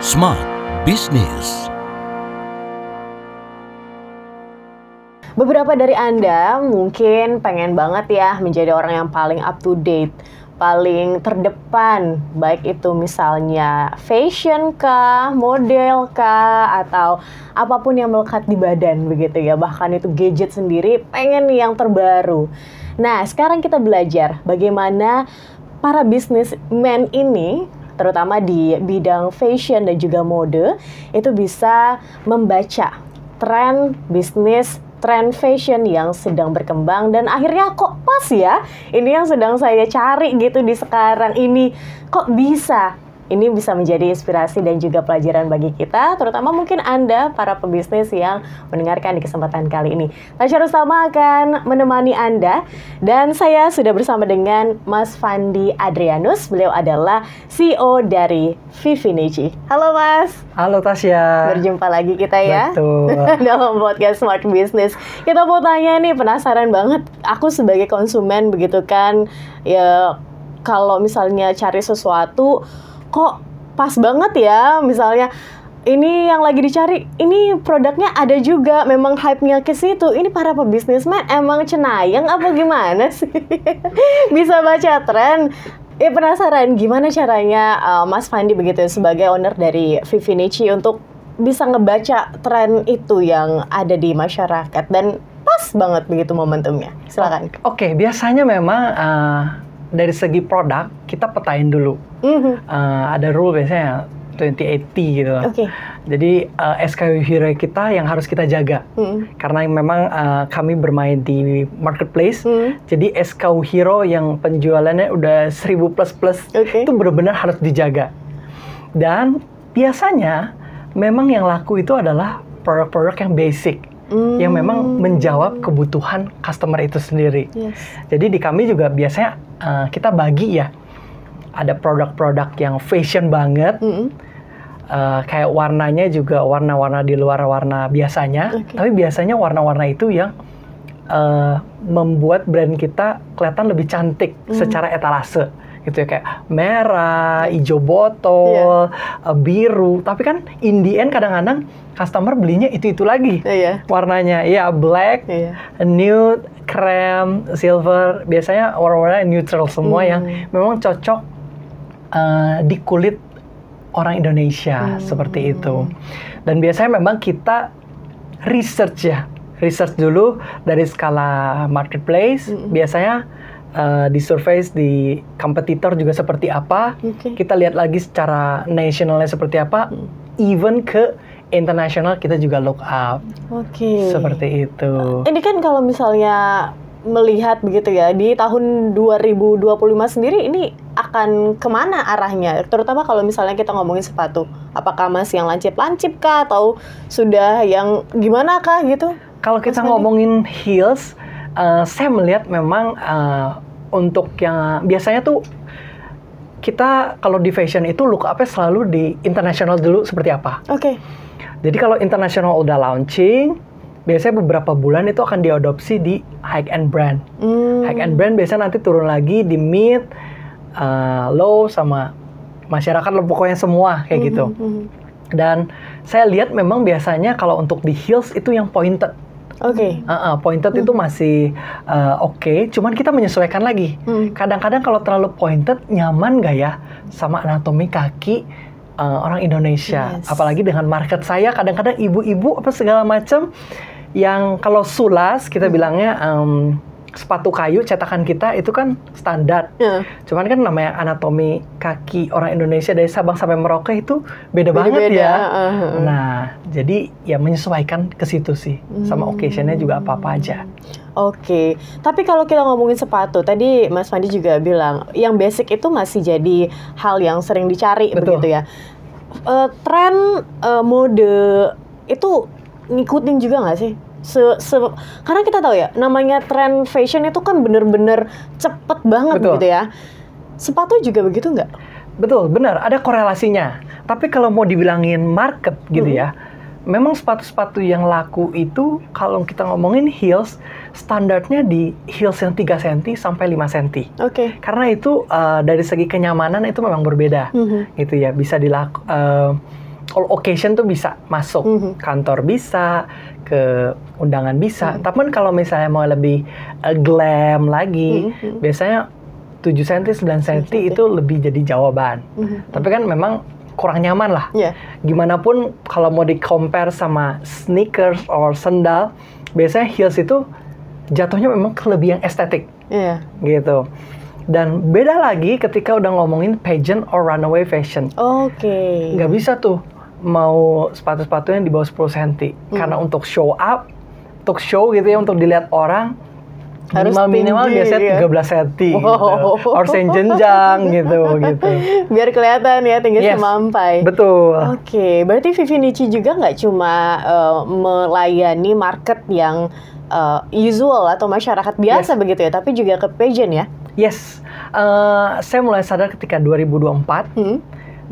Smart Business. Beberapa dari Anda mungkin pengen banget ya menjadi orang yang paling up to date, paling terdepan, baik itu misalnya fashion kah, model kah, atau apapun yang melekat di badan begitu ya. Bahkan itu gadget sendiri pengen yang terbaru. Nah, sekarang kita belajar bagaimana para businessmen ini, terutama di bidang fashion dan juga mode, itu bisa membaca tren bisnis, tren fashion yang sedang berkembang, dan akhirnya kok pas ya, ini yang sedang saya cari gitu di sekarang ini, kok bisa. Ini bisa menjadi inspirasi dan juga pelajaran bagi kita, terutama mungkin Anda, para pebisnis yang mendengarkan di kesempatan kali ini. Tasya Rustama akan menemani Anda, dan saya sudah bersama dengan Mas Fandi Adrianus. Beliau adalah CEO dari Vivineci. Halo Mas. Halo Tasya. Berjumpa lagi kita ya. Betul. Dalam podcast Smart Business. Kita mau tanya nih, penasaran banget. Aku sebagai konsumen begitu kan, ya kalau misalnya cari sesuatu, kok pas banget ya, misalnya ini yang lagi dicari, ini produknya ada juga, memang hype-nya ke situ. Ini para pebisnismen emang cenayang apa gimana sih? Bisa baca tren. Ya penasaran gimana caranya Mas Fandi begitu sebagai owner dari Vivineci untuk bisa ngebaca tren itu yang ada di masyarakat dan pas banget begitu momentumnya. Silakan. Oke, biasanya memang dari segi produk kita petain dulu. Ada rule biasanya 2080 gitu. Okay. Jadi SKU hero kita yang harus kita jaga. Karena memang kami bermain di marketplace. Jadi SKU hero yang penjualannya udah 1000 plus itu benar-benar harus dijaga. Dan biasanya memang yang laku itu adalah produk-produk yang basic. Yang memang menjawab kebutuhan customer itu sendiri. Yes. Jadi di kami juga biasanya kita bagi ya, ada produk-produk yang fashion banget, kayak warnanya juga warna-warna di luar warna biasanya, tapi biasanya warna-warna itu yang membuat brand kita kelihatan lebih cantik secara etalase. Gitu ya, kayak merah, hijau botol, biru. Tapi kan in the end kadang-kadang customer belinya itu lagi warnanya. Ya black, nude, krem, silver. Biasanya warna-warna neutral semua yang memang cocok di kulit orang Indonesia seperti itu. Dan biasanya memang kita research dulu dari skala marketplace. Biasanya di survei di kompetitor juga seperti apa, kita lihat lagi secara nasionalnya seperti apa, even ke internasional kita juga look up. Seperti itu. Ini kan kalau misalnya melihat begitu ya, di tahun 2025 sendiri ini akan kemana arahnya? Terutama kalau misalnya kita ngomongin sepatu, apakah masih yang lancip-lancip kah, atau sudah yang gimana kah gitu? Kalau kita ngomongin heels, saya melihat memang untuk yang biasanya tuh kita kalau di fashion itu look up-nya selalu di internasional dulu seperti apa. Jadi kalau internasional udah launching, biasanya beberapa bulan itu akan diadopsi di high end brand. High end brand biasanya nanti turun lagi di mid, low, sama masyarakat pokoknya semua kayak gitu. Dan saya lihat memang biasanya kalau untuk di heels itu yang pointed. Pointed itu masih oke, cuman kita menyesuaikan lagi. Kadang-kadang kalau terlalu pointed, nyaman nggak ya sama anatomi kaki orang Indonesia? Apalagi dengan market saya, kadang-kadang ibu-ibu apa segala macam yang kalau sulas kita bilangnya sepatu kayu cetakan kita itu kan standar. Cuman kan namanya anatomi kaki orang Indonesia dari Sabang sampai Merauke itu beda banget ya. Nah, jadi ya menyesuaikan ke situ sih. Sama occasion-nya juga apa-apa aja. Tapi kalau kita ngomongin sepatu, tadi Mas Fandi juga bilang yang basic itu masih jadi hal yang sering dicari. Betul. Begitu ya. Tren mode itu ngikutin juga nggak sih? Karena kita tahu ya, namanya tren fashion itu kan bener-bener cepet banget. Gitu ya. Sepatu juga begitu nggak? Betul, benar. Ada korelasinya. Tapi kalau mau dibilangin market gitu ya, memang sepatu-sepatu yang laku itu kalau kita ngomongin heels, standarnya di heels yang 3 cm sampai 5 cm. Karena itu dari segi kenyamanan itu memang berbeda. Gitu ya, bisa all occasion tuh bisa masuk. Kantor bisa, ke undangan bisa. Tapi kalau misalnya mau lebih glam lagi, biasanya 7 cm, 9 cm itu lebih jadi jawaban. Tapi kan memang kurang nyaman lah. Gimana pun kalau mau di-compare sama sneakers or sandal, biasanya heels itu jatuhnya memang ke lebih yang estetik. Gitu. Dan beda lagi ketika udah ngomongin pageant or runaway fashion. Nggak bisa tuh mau sepatu-sepatu yang di bawah 10 cm. Karena untuk show up, untuk show gitu ya, untuk dilihat orang, harus minimal biasanya 13 cm gitu. Or senjenjang gitu. Biar kelihatan ya tinggi semampai. Betul. Berarti Vivinici juga nggak cuma melayani market yang usual atau masyarakat biasa begitu ya, tapi juga ke pageant ya? Yes, saya mulai sadar ketika 2024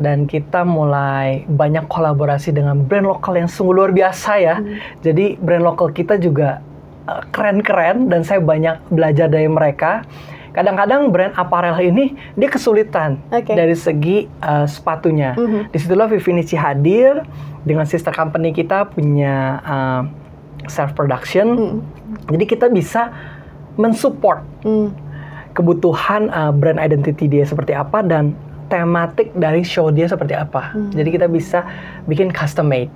dan kita mulai banyak kolaborasi dengan brand lokal yang sungguh luar biasa ya. Jadi brand lokal kita juga keren-keren dan saya banyak belajar dari mereka. Kadang-kadang brand apparel ini dia kesulitan dari segi sepatunya. Disitulah Vivinici hadir dengan sister company kita punya self production. Jadi kita bisa mensupport kebutuhan brand identity dia seperti apa dan tematik dari show dia seperti apa. Jadi kita bisa bikin custom made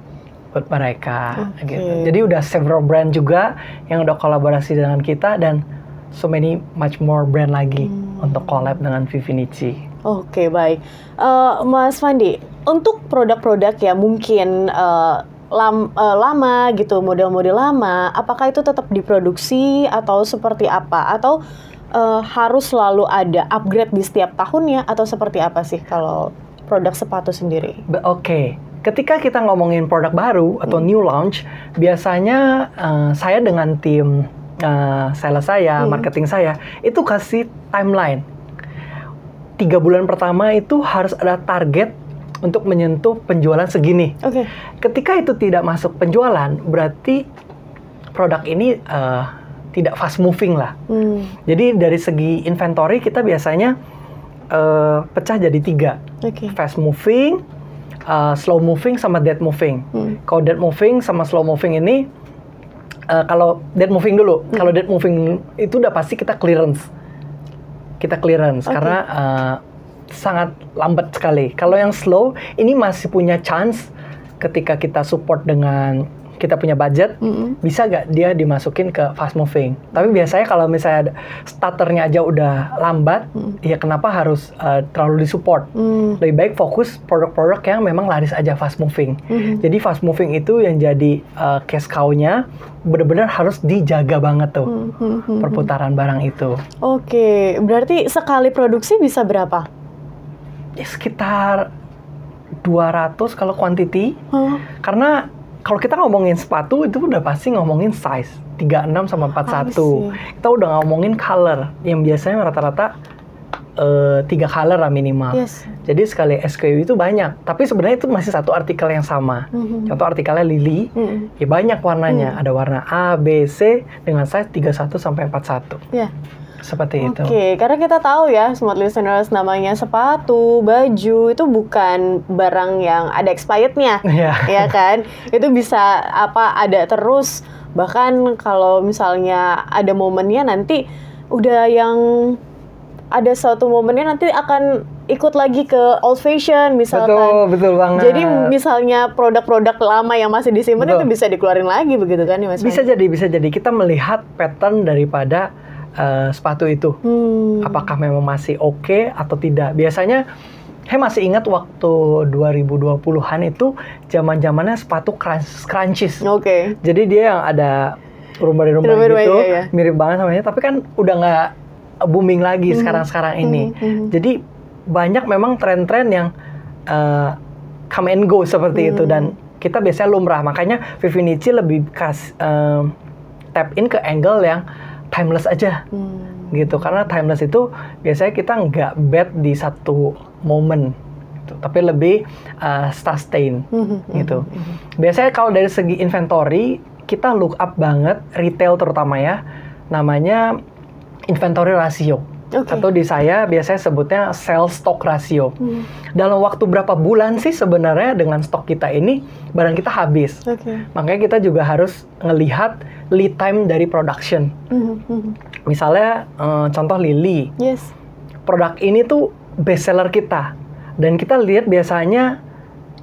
buat mereka. Gitu. Jadi udah several brand juga yang udah kolaborasi dengan kita dan so many much more brand lagi untuk collab dengan Vivinici. Baik. Mas Fandi, untuk produk-produk yang mungkin lama gitu, model-model lama, apakah itu tetap diproduksi atau seperti apa? Atau harus selalu ada upgrade di setiap tahunnya atau seperti apa sih kalau produk sepatu sendiri? Ketika kita ngomongin produk baru atau new launch, biasanya saya dengan tim sales saya, marketing saya, itu kasih timeline. 3 bulan pertama itu harus ada target untuk menyentuh penjualan segini. Ketika itu tidak masuk penjualan, berarti produk ini tidak fast moving lah. Jadi dari segi inventory kita biasanya pecah jadi 3. Fast moving, slow moving, sama dead moving. Kalau dead moving sama slow moving ini, kalau dead moving dulu. Kalau dead moving itu udah pasti kita clearance. Karena sangat lambat sekali. Kalau yang slow, ini masih punya chance ketika kita support dengan kita punya budget, bisa nggak dia dimasukin ke fast moving. Tapi biasanya kalau misalnya starternya aja udah lambat, ya kenapa harus terlalu disupport? Lebih baik fokus produk-produk yang memang laris aja fast moving. Jadi fast moving itu yang jadi cash cow-nya benar-benar harus dijaga banget tuh perputaran barang itu. Berarti sekali produksi bisa berapa? Ya, sekitar 200 kalau quantity. Karena kalau kita ngomongin sepatu itu udah pasti ngomongin size 36 sama 41. Kita udah ngomongin color yang biasanya rata-rata 3 color lah minimal. Jadi sekali SKU itu banyak. Tapi sebenarnya itu masih satu artikel yang sama. Contoh artikelnya Lily, ya banyak warnanya. Ada warna A, B, C dengan size 31 sampai 41. Seperti itu. Karena kita tahu ya, smart listeners, namanya sepatu, baju itu bukan barang yang ada expirednya, ya kan? Itu bisa ada terus. Bahkan kalau misalnya ada momennya nanti udah yang ada suatu momennya nanti akan ikut lagi ke old fashion misalkan. Betul banget. Jadi misalnya produk-produk lama yang masih disimpan itu bisa dikeluarin lagi begitu kan ya Mas? Bisa jadi. Kita melihat pattern daripada sepatu itu, apakah memang masih oke atau tidak. Biasanya, saya masih ingat waktu 2020-an itu zaman-zamannya sepatu crunchies. Jadi dia yang ada rumah-rumah gitu, mirip banget sama ini. Tapi kan udah nggak booming lagi sekarang-sekarang ini. Jadi banyak memang tren-tren yang come and go seperti itu dan kita biasanya lumrah. Makanya Vivinici lebih tap in ke angle yang timeless aja, gitu. Karena timeless itu biasanya kita nggak bet di satu momen, gitu. Tapi lebih sustain, gitu. Biasanya kalau dari segi inventory, kita look up banget retail terutama ya, namanya inventory ratio. Oke. Atau di saya biasanya sebutnya sales stock ratio. Dalam waktu berapa bulan sih sebenarnya dengan stok kita ini barang kita habis. Oke. Makanya kita juga harus ngelihat lead time dari production. Misalnya contoh Lily. Yes. Produk ini tuh best seller kita. Dan kita lihat biasanya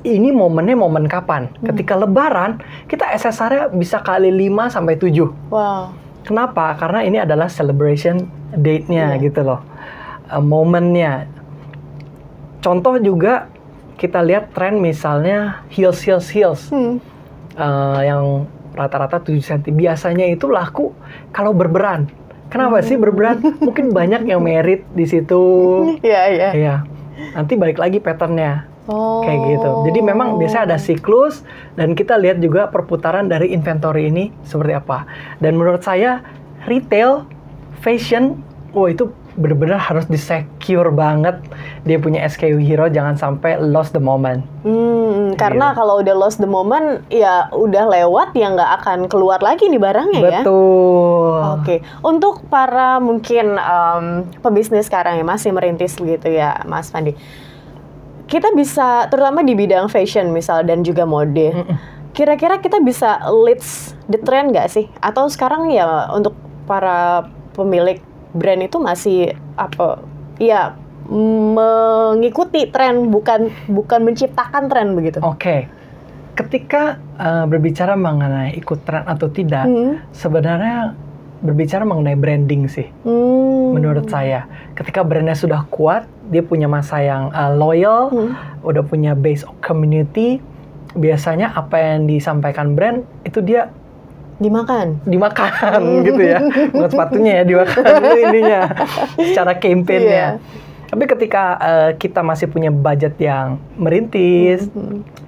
ini momennya momen kapan. Ketika lebaran, kita SSR-nya bisa kali 5 sampai 7. Wow. Kenapa? Karena ini adalah celebration date-nya gitu loh. Momennya. Contoh juga kita lihat tren misalnya heels. Yang rata-rata 7 cm. Biasanya itu laku kalau berberan. Kenapa sih berberan? Mungkin banyak yang merit di situ. Iya. Iya. Nanti balik lagi pattern-nya. Oh. Kayak gitu. Jadi memang biasanya ada siklus dan kita lihat juga perputaran dari inventory ini seperti apa. Dan menurut saya retail, fashion, itu benar-benar harus di-secure banget. Dia punya SKU hero, jangan sampai lost the moment. Karena kalau udah lost the moment, ya udah lewat, ya nggak akan keluar lagi nih barangnya ya. Betul. Oke. Untuk para mungkin pebisnis sekarang yang masih merintis begitu ya, Mas Fandi. Kita bisa, terutama di bidang fashion misal dan juga mode, kira-kira kita bisa leads the trend nggak sih? Atau sekarang ya untuk para pemilik brand itu masih mengikuti tren, bukan menciptakan tren begitu? Oke. Ketika berbicara mengenai ikut tren atau tidak, sebenarnya berbicara mengenai branding sih. Menurut saya, ketika brandnya sudah kuat, dia punya masa yang loyal, udah punya base of community, biasanya apa yang disampaikan brand itu dia dimakan gitu ya. Bukan sepatunya ya, dimakan itu intinya secara campaign-nya. Tapi ketika kita masih punya budget yang merintis,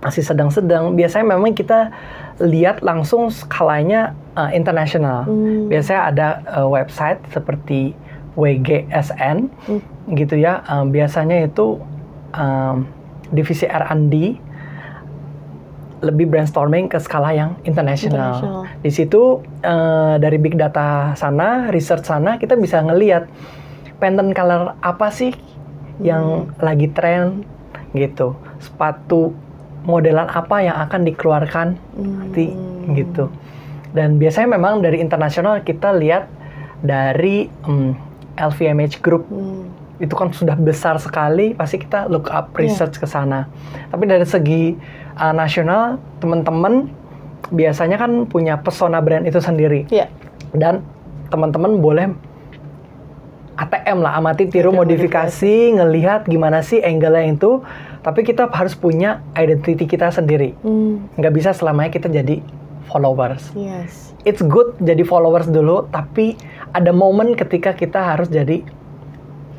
masih sedang-sedang, biasanya memang kita lihat langsung skalanya internasional. Biasanya ada website seperti WGSN gitu ya. Biasanya itu divisi R&D lebih brainstorming ke skala yang internasional. Di situ dari big data sana, research sana, kita bisa ngelihat pattern color apa sih yang lagi tren gitu. Sepatu modelan apa yang akan dikeluarkan nanti gitu. Dan biasanya memang dari internasional kita lihat dari LVMH Group. Itu kan sudah besar sekali, pasti kita look up research ke sana. Tapi dari segi nasional, teman-teman biasanya kan punya persona brand itu sendiri. Dan teman-teman boleh ATM lah, amati, tiru, modifikasi, ngelihat gimana sih angle-nya itu. Tapi kita harus punya identity kita sendiri. Nggak bisa selamanya kita jadi followers. It's good jadi followers dulu, tapi ada momen ketika kita harus jadi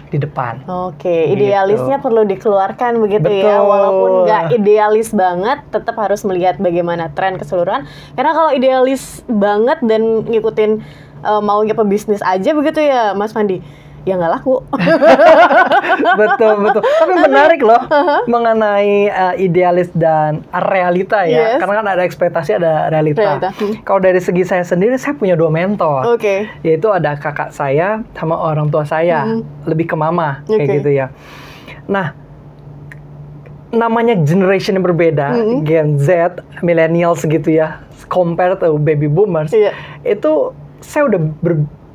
di depan. Oke, idealisnya perlu dikeluarkan begitu ya. Walaupun nggak idealis banget, tetap harus melihat bagaimana tren keseluruhan. Karena kalau idealis banget dan ngikutin maunya pebisnis aja begitu ya, Mas Fandi, ya nggak laku. Betul. Tapi menarik loh mengenai idealis dan realita ya. Karena kan ada ekspektasi, ada realita. Kalau dari segi saya sendiri, saya punya 2 mentor. Yaitu ada kakak saya sama orang tua saya. Lebih ke mama kayak gitu ya. Nah, namanya generation yang berbeda, Gen Z, millennials gitu ya, compare to baby boomers. Itu saya udah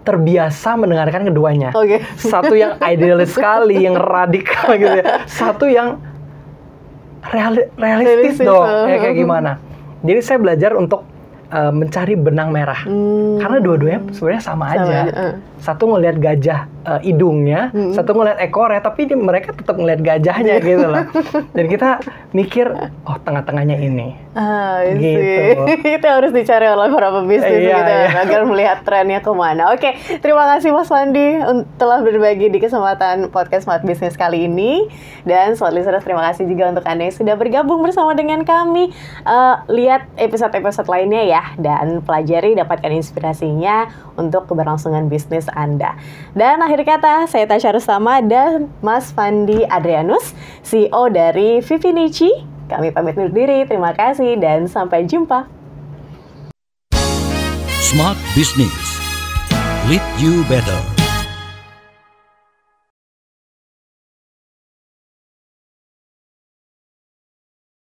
terbiasa mendengarkan keduanya. Satu yang idealis sekali, yang radikal gitu ya. Satu yang realistis dong, kayak gimana. Jadi saya belajar untuk mencari benang merah. Karena dua-duanya sebenarnya sama aja. Satu ngelihat gajah hidungnya, satu ngelihat ekornya, tapi mereka tetap ngelihat gajahnya gitu loh. Dan kita mikir, oh tengah-tengahnya ini. Gitu. Itu harus dicari oleh para pebisnis gitu agar melihat trennya kemana. Oke, terima kasih Mas Fandi telah berbagi di kesempatan podcast Smart Business kali ini. Dan Smart Listeners, terima kasih juga untuk Anda yang sudah bergabung bersama dengan kami. Lihat episode-episode lainnya ya, dan pelajari, dapatkan inspirasinya untuk keberlangsungan bisnis Anda. Dan akhir kata, saya Tasya Rustama dan Mas Fandi Adrianus, CEO dari Vivinici. Kami pamit undur diri, terima kasih dan sampai jumpa. Smart Business. Lead you better.